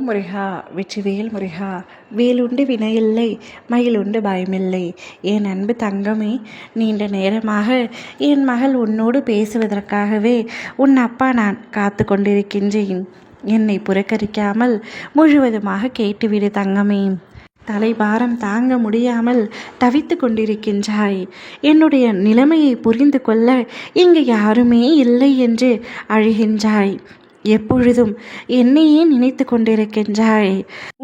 முருகா வெற்றிவேல் முருகா. வேலுண்டு வினையில்லை, மயிலுண்டு பயமில்லை. என் அன்பு தங்கமே, நீண்ட நேரமாக என் மகள் உன்னோடு பேசுவதற்காகவே உன் அப்பா நான் காத்து கொண்டிருக்கின்றேன். என்னை புறக்கணிக்காமல் முழுவதுமாக கேட்டுவிடு தங்கமே. தலைபாரம் தாங்க முடியாமல் தவித்து கொண்டிருக்கின்றாய். என்னுடைய நிலைமையை புரிந்து கொள்ள இங்கு யாருமே இல்லை என்று அழுகின்றாய். எப்பொழுதும் என்னையே நினைத்து கொண்டிருக்கின்றாய்.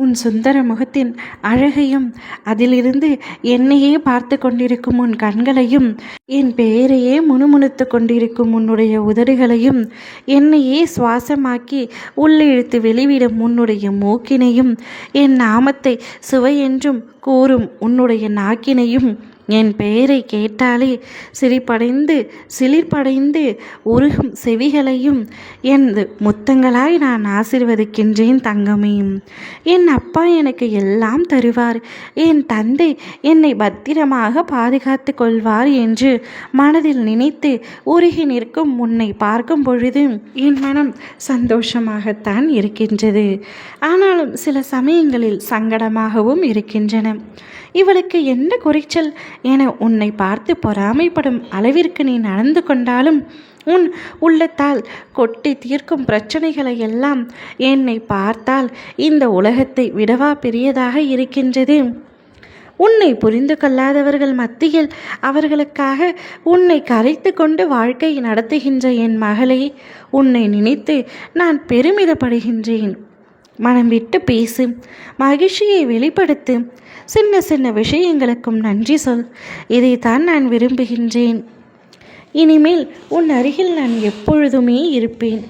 உன் சுந்தர முகத்தின் அழகையும் அதிலிருந்து என்னையே பார்த்து கொண்டிருக்கும் உன் கண்களையும், என் பெயரையே முணுமுணுத்து கொண்டிருக்கும் உன்னுடைய உதடுகளையும், என்னையே சுவாசமாக்கி உள்ளிழுத்து வெளிவிடும் உன்னுடைய மூக்கினையும், என் நாமத்தை சுவையென்றும் கூறும் உன்னுடைய நாக்கினையும், என் பெயரை கேட்டாலே சிலிர்ப்படைந்து உருகும் செவிகளையும் என் முத்தங்களாய் நான் ஆசீர்வதிக்கின்றேன் தங்கமே. என் அப்பா எனக்கு எல்லாம் தருவார், என் தந்தை என்னை பத்திரமாக பாதுகாத்து கொள்வார் என்று மனதில் நினைத்து உருகி நிற்கும் உன்னை பார்க்கும் பொழுது என் மனம் சந்தோஷமாகத்தான் இருக்கின்றது. ஆனாலும் சில சமயங்களில் சங்கடமாகவும் இருக்கின்றன. இவளுக்கு என்ன குறைச்சல் என உன்னை பார்த்து பொறாமைப்படும் அளவிற்கு நீ நடந்து கொண்டாலும் உன் உள்ளத்தால் கொட்டி தீர்க்கும் பிரச்சனைகளை எல்லாம் என்னை பார்த்தால் இந்த உலகத்தை விடவா பெரியதாக இருக்கின்றது. உன்னை புரிந்து கொள்ளாதவர்கள் மத்தியில் அவர்களுக்காக உன்னை கரைத்து கொண்டு வாழ்க்கை நடத்துகின்ற என் மகளே, உன்னை நினைத்து நான் பெருமிதப்படுகின்றேன். மனம் விட்டு பேசு, மகிழ்ச்சியை வெளிப்படுத்து, சின்ன சின்ன விஷயங்களுக்கும் நன்றி சொல். இதைத்தான் நான் விரும்புகின்றேன். இனிமேல் உன் அருகில் நான் எப்பொழுதுமே இருப்பேன்.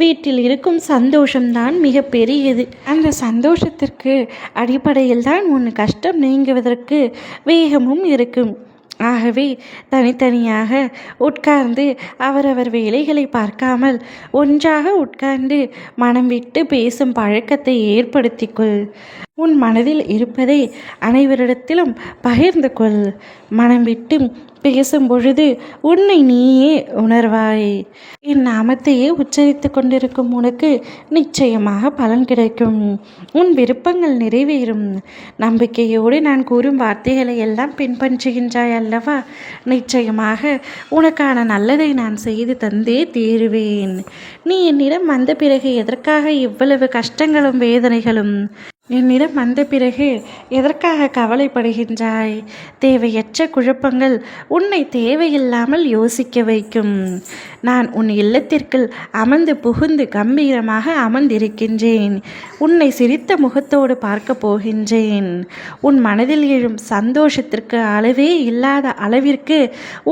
வீட்டில் இருக்கும் சந்தோஷம்தான் மிக பெரியது. அந்த சந்தோஷத்திற்கு அடிப்படையில் தான் உன் கஷ்டம் நீங்குவதற்கு வேகமும் இருக்கும். ஆகவே தனித்தனியாக உட்கார்ந்து அவரவர் வேலைகளை பார்க்காமல் ஒன்றாக உட்கார்ந்து மனம் விட்டு பேசும் பழக்கத்தை ஏற்படுத்திக்கொள். உன் மனதில் இருப்பதை அனைவரிடத்திலும் பகிர்ந்து கொள். மனம் விட்டு பேசும் பொழுது உன்னை நீயே உணர்வாய். என் நாமத்தையே உச்சரித்து கொண்டிருக்கும் உனக்கு நிச்சயமாக பலன் கிடைக்கும். உன் விருப்பங்கள் நிறைவேறும். நம்பிக்கையோடு நான் கூறும் வார்த்தைகளை எல்லாம் பின்பற்றுகின்றாய் அல்லவா? நிச்சயமாக உனக்கான நல்லதை நான் செய்து தந்தே தீருவேன். நீ என்னிடம் வந்த பிறகு எதற்காக இவ்வளவு கஷ்டங்களும் வேதனைகளும்? என்னிடம் வந்த பிறகு எதற்காக கவலைப்படுகின்றாய்? தேவையற்ற குழப்பங்கள் உன்னை தேவையில்லாமல் யோசிக்க வைக்கும். நான் உன் இல்லத்திற்குள் அமர்ந்து புகுந்து கம்பீரமாக அமர்ந்திருக்கின்றேன். உன்னை சிரித்த முகத்தோடு பார்க்க போகின்றேன். உன் மனதில் எழும் சந்தோஷத்திற்கு அளவே இல்லாத அளவிற்கு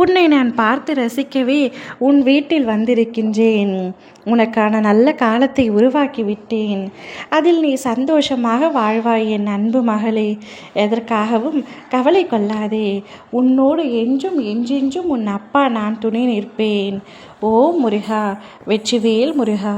உன்னை நான் பார்த்து ரசிக்கவே உன் வீட்டில் வந்திருக்கின்றேன். உனக்கான நல்ல காலத்தை உருவாக்கிவிட்டேன். அதில் நீ சந்தோஷமாக வாழ்வாய் என் அன்பு மகளே. எதற்காகவும் கவலை கொள்ளாதே. உன்னோடு என்றென்றும் உன் அப்பா நான் துணை நிற்பேன். ஓ முருகா, வெற்றிவேல் முருகா.